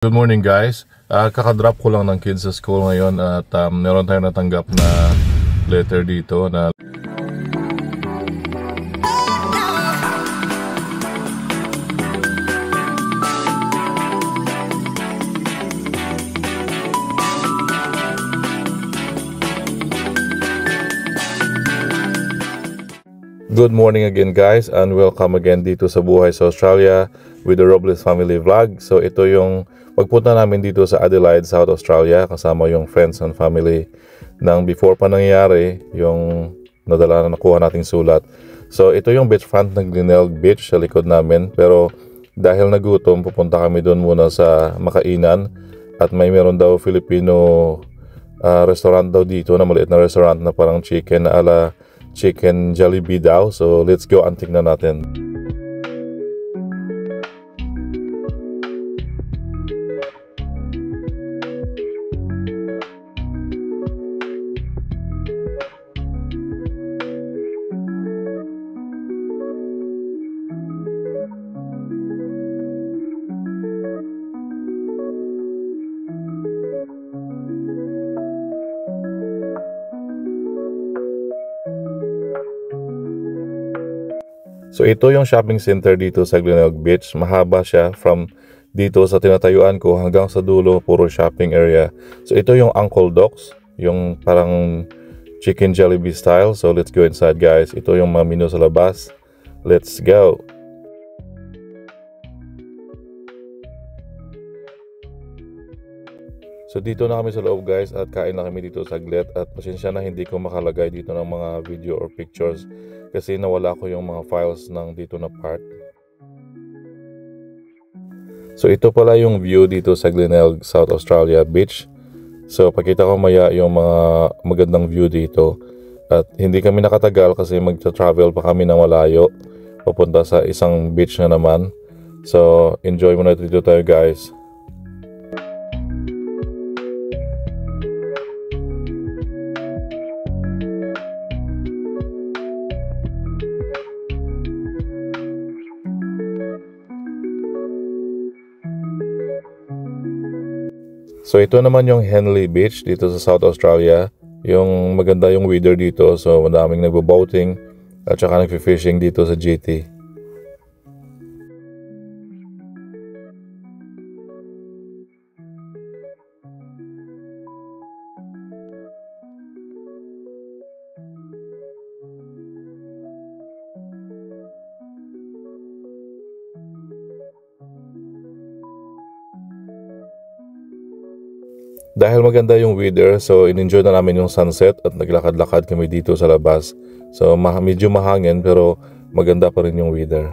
Good morning guys. Kakadrop ko lang ng kids sa school ngayon at meron tayong natanggap na letter dito na Good morning again guys, and welcome again dito sa Buhay sa Australia with the Robles Family Vlog. So ito yung pagpunta namin dito sa Adelaide, South Australia, kasama yung friends and family nang before pa nangyari yung nadala na nakuha nating sulat. So ito yung beachfront ng Glenelg Beach sa likod namin, pero dahil nagutom pupunta kami doon muna sa makainan at meron daw Filipino restaurant daw dito na maliit na restaurant na parang chicken na ala Chicken Jollibee daw. So let's go and tingnan natin. So ito yung shopping center dito sa Glenelg Beach. Mahaba siya from dito sa tinatayuan ko hanggang sa dulo, puro shopping area. So ito yung Uncle Doc's, yung parang Chicken Jollibee style. So let's go inside guys. Ito yung mga menu sa labas. Let's go! So dito na kami sa loob guys at kain na kami dito saglit at pasensya na hindi ko makalagay dito ng mga video or pictures kasi nawala ko yung mga files ng dito na part. So ito pala yung view dito sa Glenelg, South Australia Beach. So pakita ko maya yung mga magandang view dito at hindi kami nakatagal kasi magta-travel pa kami ng malayo papunta sa isang beach na naman. So enjoy muna dito tayo guys. So ito naman yung Henley Beach dito sa South Australia. Yung maganda yung weather dito, so madaming nagbo-boating at saka nagfi-fishing dito sa GT. Dahil maganda yung weather, so in-enjoy na namin yung sunset at naglakad-lakad kami dito sa labas. So medyo mahangin pero maganda pa rin yung weather.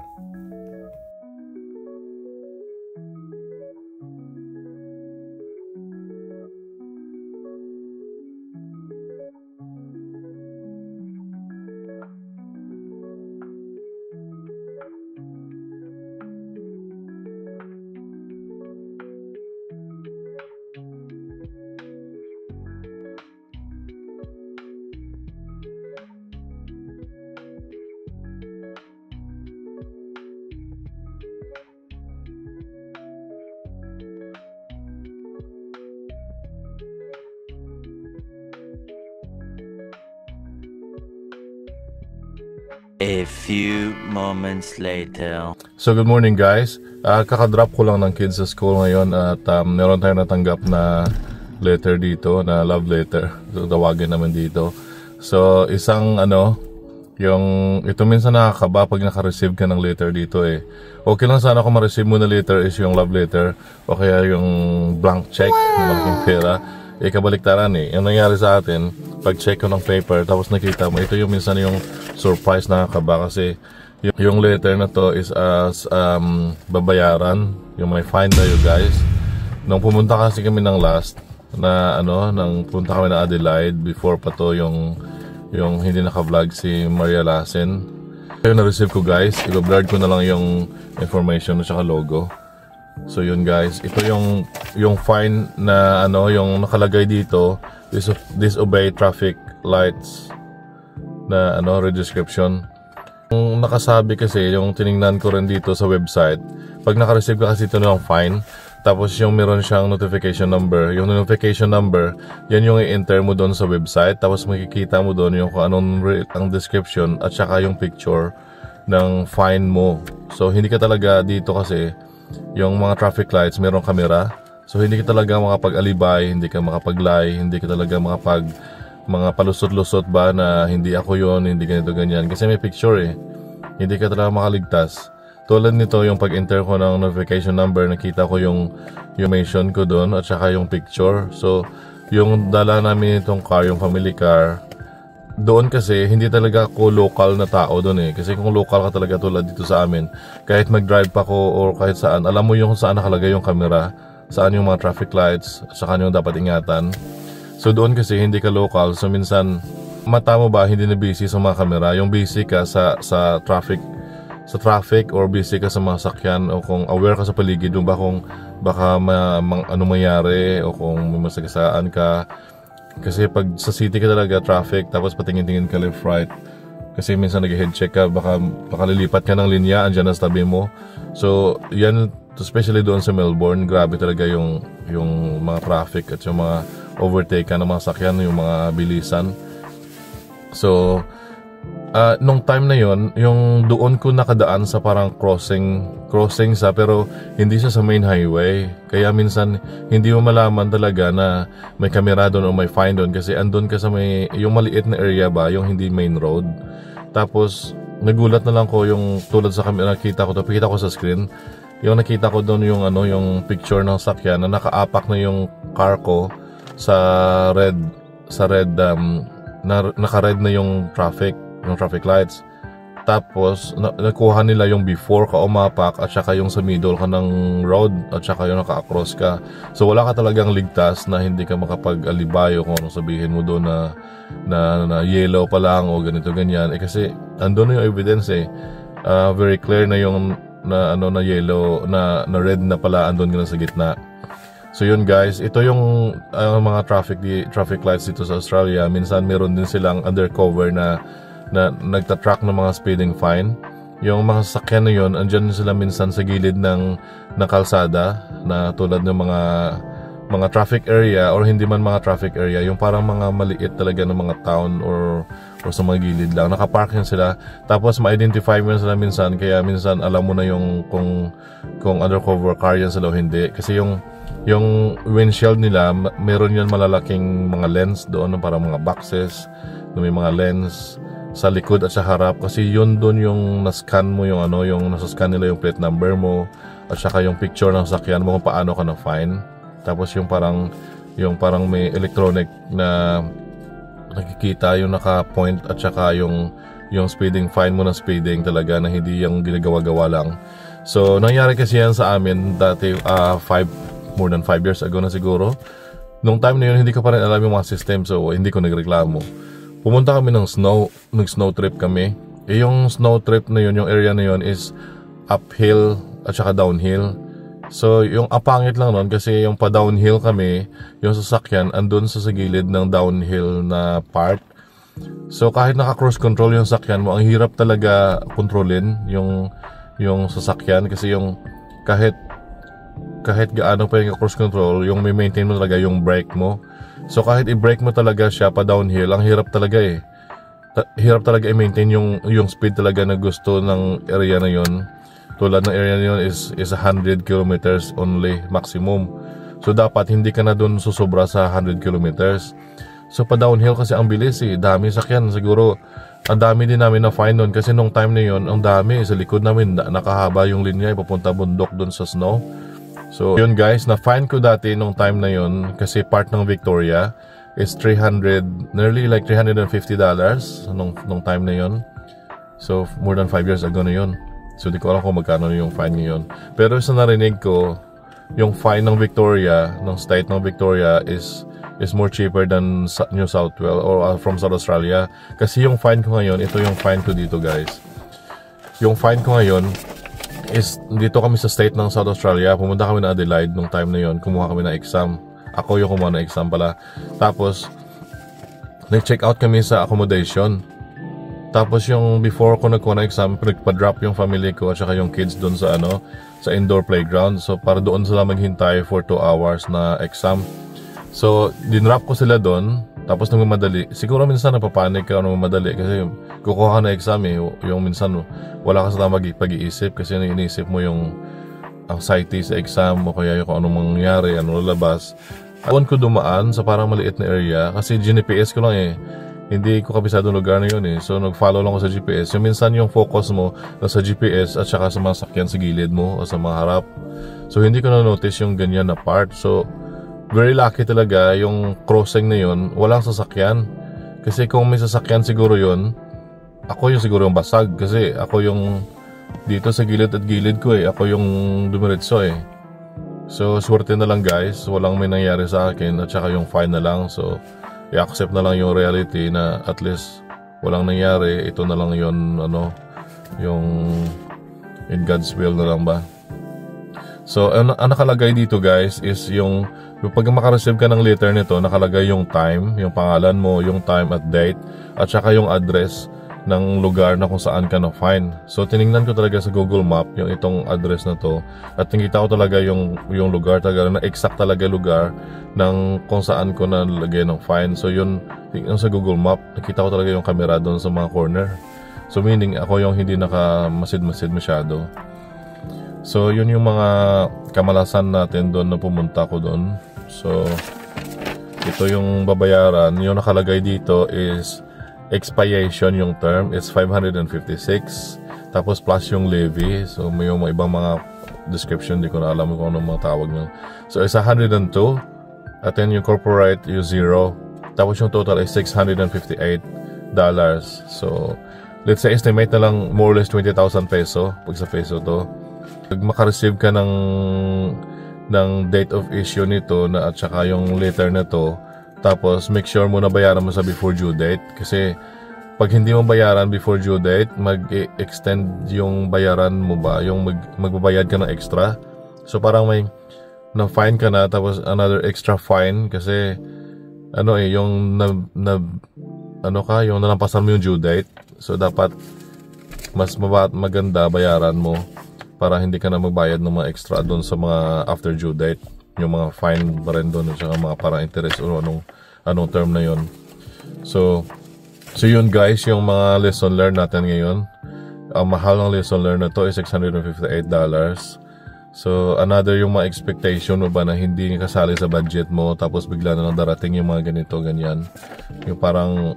A few moments later. So good morning guys. Kakadrop ko lang ng kids sa school ngayon at meron tayong natanggap na letter dito na love letter. So tawagin naman dito. So isang yung ito minsan nakakaba pag naka-receive ka ng letter dito eh. Okay lang sana kung ma-receive mo na letter is yung love letter o kaya yung blank check ng malaking pera. Kabaliktaran eh. Yung nangyari sa atin, pag-check ko ng paper tapos nakita mo, ito yung minsan yung surprise nakakaba kasi yung letter na to is as babayaran, yung may fine tayo guys. Nung pumunta kasi kami ng last na nang punta kami na Adelaide, before pa to yung hindi naka-vlog si Maria Lassen. Yung na-receive ko guys, i-blurred ko na lang yung information at saka logo. So yun guys, ito yung fine na yung nakalagay dito, disobey traffic lights na redescription. Yung nakasabi kasi, yung tiningnan ko rin dito sa website, pag naka-receive ka kasi ito ng fine, Tapos yung meron siyang notification number. Yung notification number, yan yung i-enter mo doon sa website. Tapos makikita mo doon yung kung anong ang description at saka yung picture ng fine mo. So hindi ka talaga dito kasi yung mga traffic lights meron camera. So hindi ka talaga makapag-alibay, hindi ka makapag-lie, hindi ka talaga mga palusot-lusot ba na hindi ako yon, hindi ganito ganyan. Kasi may picture eh. Hindi ka talaga makaligtas. Tulad nito, yung pag-enter ko ng notification number, nakita ko yung mention ko doon at saka yung picture. So, yung dala namin itong car, yung family car, doon kasi hindi talaga ako local na tao doon eh. Kasi kung local ka talaga tulad dito sa amin, kahit mag-drive pa ko or kahit saan, alam mo yung saan nakalagay yung camera, saan yung mga traffic lights, saan yung dapat ingatan. So, doon kasi hindi ka local. So, minsan, mata mo ba hindi na busy sa mga camera? Yung busy ka sa traffic or busy ka sa mga sakyan o kung aware ka sa paligid mo ba kung baka ano mangyari o kung may masagasaan ka. Kasi pag sa city ka talaga traffic tapos patingin-tingin ka left right kasi minsan nag-head check ka baka lilipat ka ng linya andyan na sa tabi mo. So yan, especially doon sa Melbourne, grabe talaga yung mga traffic at yung mga overtake ka ng mga sakyan, yung mga bilisan. So nung time na yon, yung doon ko nakadaan sa parang crossing sa pero hindi siya sa main highway. Kaya minsan hindi mo malaman talaga na may camera doon o may fine doon kasi andun ka sa may yung maliit na area ba, yung hindi main road. Tapos nagulat na lang ko yung tulad sa camera nakita ko sa screen. Yung nakita ko doon yung yung picture ng sakyan na nakaapak na yung car ko sa red naka-red na yung traffic lights. Tapos nakuha nila yung before ka umapak at saka yung sa middle ka ng road at saka yung naka-across ka. So wala ka talagang ligtas na hindi ka makapag-alibay o kung ano sabihin mo doon na yellow pa lang o ganito ganyan. Kasi andun yung evidence eh. Very clear na yung na yellow na red na pala andun ka na sa gitna. So yun guys, ito yung mga traffic lights dito sa Australia. Minsan meron din silang undercover na nagtatrack ng mga speeding fine. Yung mga sasakyan na yun, andyan sila minsan sa gilid ng kalsada na tulad ng mga traffic area or hindi man mga traffic area, yung parang mga maliit talaga ng mga town or sa mga gilid lang. Nakapark yan sila. Tapos ma-identify mo sila minsan, kaya minsan alam mo na yung kung undercover car yan sila o hindi. Kasi yung windshield nila, meron yan malalaking mga lens doon, parang mga boxes na may mga lens sa likod at sa harap kasi yun doon yung na-scan mo yung nasa-scan nila yung plate number mo at saka yung picture ng sakyan mo kung paano ka na-fine. Tapos yung parang may electronic na nakikita yung naka-point at saka yung speeding fine mo na speeding talaga na hindi yung ginagawa-gawa lang. So nangyari kasi yan sa amin dati more than 5 years ago na siguro. Nung time na yun hindi ko pa rin alam yung mga system so hindi ko nagreklamo. Pumunta kami ng nag-snow trip kami. Yung snow trip na yun, yung area na yun is uphill at saka downhill. So, yung apangit lang nun kasi yung pa-downhill kami, yung sasakyan andun sa gilid ng downhill na part. So, kahit naka-cruise control yung sasakyan mo, ang hirap talaga kontrolin yung sasakyan kasi yung kahit gaano pa yung cruise control, yung may maintain mo talaga yung brake mo. So kahit i-brake mo talaga siya pa downhill, ang hirap talaga eh. Hirap talaga i-maintain yung speed talaga na gusto ng area na yon. Tulad ng area na yon is 100 kilometers only maximum. So dapat hindi ka na dun susobra sa 100 kilometers. So pa downhill kasi ang bilis eh. Dami sakyan. Siguro ang dami din namin na fine nun kasi nung time na yon ang dami. Sa likod namin nakahaba yung linya ipapunta bundok dun sa snow. So yun guys, na-fine ko dati nung time na yun kasi part ng Victoria is nearly like $350 nung time na yun. So more than 5 years ago na yun. So di ko alam kung magkano yung fine ngayon. Pero sa narinig ko, yung fine ng Victoria, ng state ng Victoria is more cheaper than New South Wales or from South Australia. Kasi yung fine ko ngayon, ito yung fine ko dito guys. Yung fine ko ngayon is dito kami sa state ng South Australia. Pumunta kami na Adelaide nung time na yon. Kumuha kami ng exam. Ako yung kumuha ng exam pala. Tapos nag-check out kami sa accommodation. Tapos yung before ko nagkuha ng exam, nagpa-drop yung family ko at saka yung kids doon sa sa indoor playground. So para doon sila maghintay for 2 hours na exam. So dinrap ko sila doon. Tapos nung madali, siguro minsan napapanik ka nung madali kasi kukuha ka na exam yung minsan wala ka sa tamang pag-iisip kasi iniisip mo yung anxiety sa exam o kaya yung kung anong mangyayari, ano lalabas. Doon ko dumaan sa parang maliit na area kasi GPS ko lang hindi ko kabisado lugar na yun so nag-follow lang ko sa GPS. Yung minsan yung focus mo sa GPS at saka sa mga sakyan sa gilid mo o sa mga harap. So hindi ko na-notice yung ganyan na part. So very lucky talaga yung crossing na yun, walang sasakyan. Kasi kung may sasakyan siguro yun, ako yung siguro yung basag. Kasi ako yung dito sa gilid at gilid ko ako yung dumiretso So swerte na lang guys, walang may nangyari sa akin at saka yung fine na lang. So i-accept na lang yung reality na at least walang nangyari. Ito na lang yun, yung in God's will na lang ba. So ang nakalagay dito guys is yung pag makareceive ka ng letter nito, nakalagay yung time, yung pangalan mo, yung time at date, at saka yung address ng lugar na kung saan ka na-fine. So tiningnan ko talaga sa Google Map yung itong address na to at nakita ko talaga yung lugar talaga, na exact talaga lugar ng kung saan ko nalagay ng fine. So yun, tingnan sa Google Map, nakita ko talaga yung camera doon sa mga corner. So meaning ako yung hindi nakamasid-masid masyado. So yun yung mga kamalasan natin doon na pumunta ko doon. So ito yung babayaran. Yung nakalagay dito is expiration yung term. It's 556. Tapos plus yung levy. So may yung ibang mga description. Di ko na alam kung anong mga tawag nyo. So it's 102. At then yung corporate yung 0. Tapos yung total is $658. So let's say estimate na lang more or less 20,000 peso. Pag sa peso to. Pag makareceive ka ng date of issue nito at saka yung letter na to, tapos make sure mo na bayaran mo sa before due date. Kasi pag hindi mo bayaran before due date, mag-extend yung bayaran mo ba, yung magbabayad ka ng extra. So parang may na-fine ka na tapos another extra fine kasi yung yung nalampasan mo yung due date. So dapat mas maganda bayaran mo para hindi ka na magbayad ng mga extra doon sa mga after due date, yung mga fine pa rin doon at saka mga parang interest o anong term na yon. So yun guys, yung mga lesson learned natin ngayon. Ang mahal ng lesson learned na to is $658. So another yung mga expectation mo ba na hindi kasali sa budget mo tapos bigla na lang darating yung mga ganito ganyan. Yung parang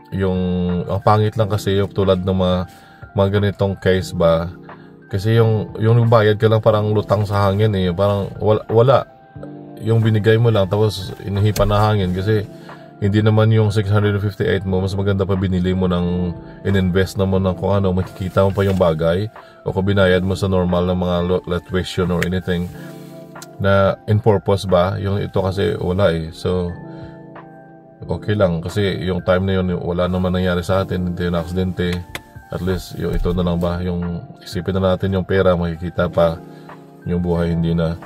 ang pangit lang kasi yung tulad ng mga ganitong case ba. Kasi yung bayad ka lang parang lutang sa hangin parang wala yung binigay mo lang tapos inihipan na hangin kasi hindi naman yung 658 mo, mas maganda pa binili mo ng ininvest na mo ng kung ano, makikita mo pa yung bagay o kung binayad mo sa normal na mga tuition or anything na in purpose ba, yung ito kasi wala so okay lang kasi yung time na yun wala naman nangyari sa atin, hindi na aksidente. At least yung ito na lang ba, yung isipin na natin yung pera, makikita pa yung buhay, hindi na.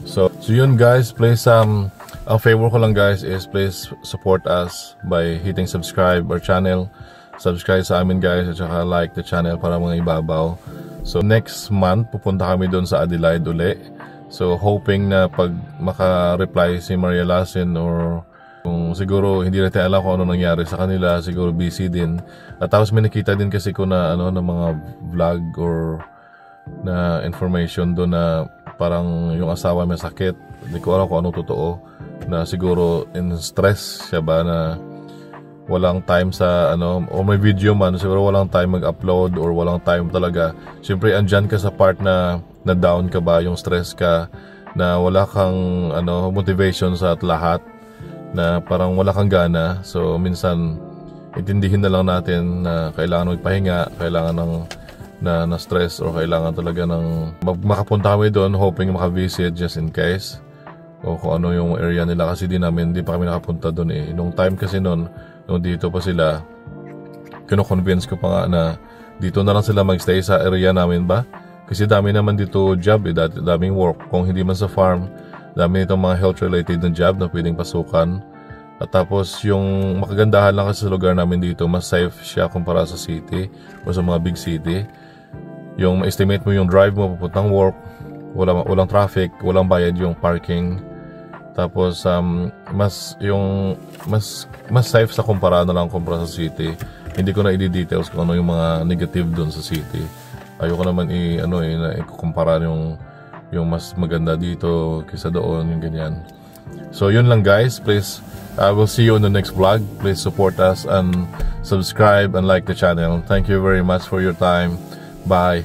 So yun guys, please ang favor ko lang guys is please support us by hitting subscribe our channel. Subscribe sa amin guys at saka like the channel para mga ibabaw. So next month pupunta kami doon sa Adelaide uli. So hoping na pag maka-reply si Maria Lassen or kung siguro hindi natin alam kung ano nangyari sa kanila, siguro busy din. At tapos may nakita din kasi ko na na mga vlog or na information doon na parang yung asawa may sakit. Hindi ko alam kung ano totoo, na siguro in stress siya ba na walang time sa o may video man, siguro walang time mag-upload or walang time talaga. Siyempre andyan ka sa part na down ka ba, yung stress ka, na wala kang motivation sa lahat, na parang wala kang gana. So minsan intindihin na lang natin na kailangan magpahinga, kailangan na stress or kailangan talaga ng makapunta kami doon, hoping maka-visit just in case o kung ano yung area nila kasi di pa kami nakapunta doon nung time kasi nung dito pa sila, kino-convince ko pa nga na dito na lang sila magstay sa area namin ba kasi dami naman dito job daming work, kung hindi man sa farm, dami itong mga health related na job na pwedeng pasukan. At tapos yung makagandahan lang kasi sa lugar namin dito, mas safe siya kumpara sa city o sa mga big city. Yung ma-estimate mo yung drive mo papuntang work, walang traffic, walang bayad yung parking. Tapos mas safe sa kumpara na lang kumpara sa city. Hindi ko na i-details kung ano yung mga negative doon sa city. Ayoko naman ikukumpara yung mas maganda dito kaysa doon, yung ganyan. So yun lang guys, please I will see you in the next vlog. Please support us and subscribe and like the channel. Thank you very much for your time. Bye.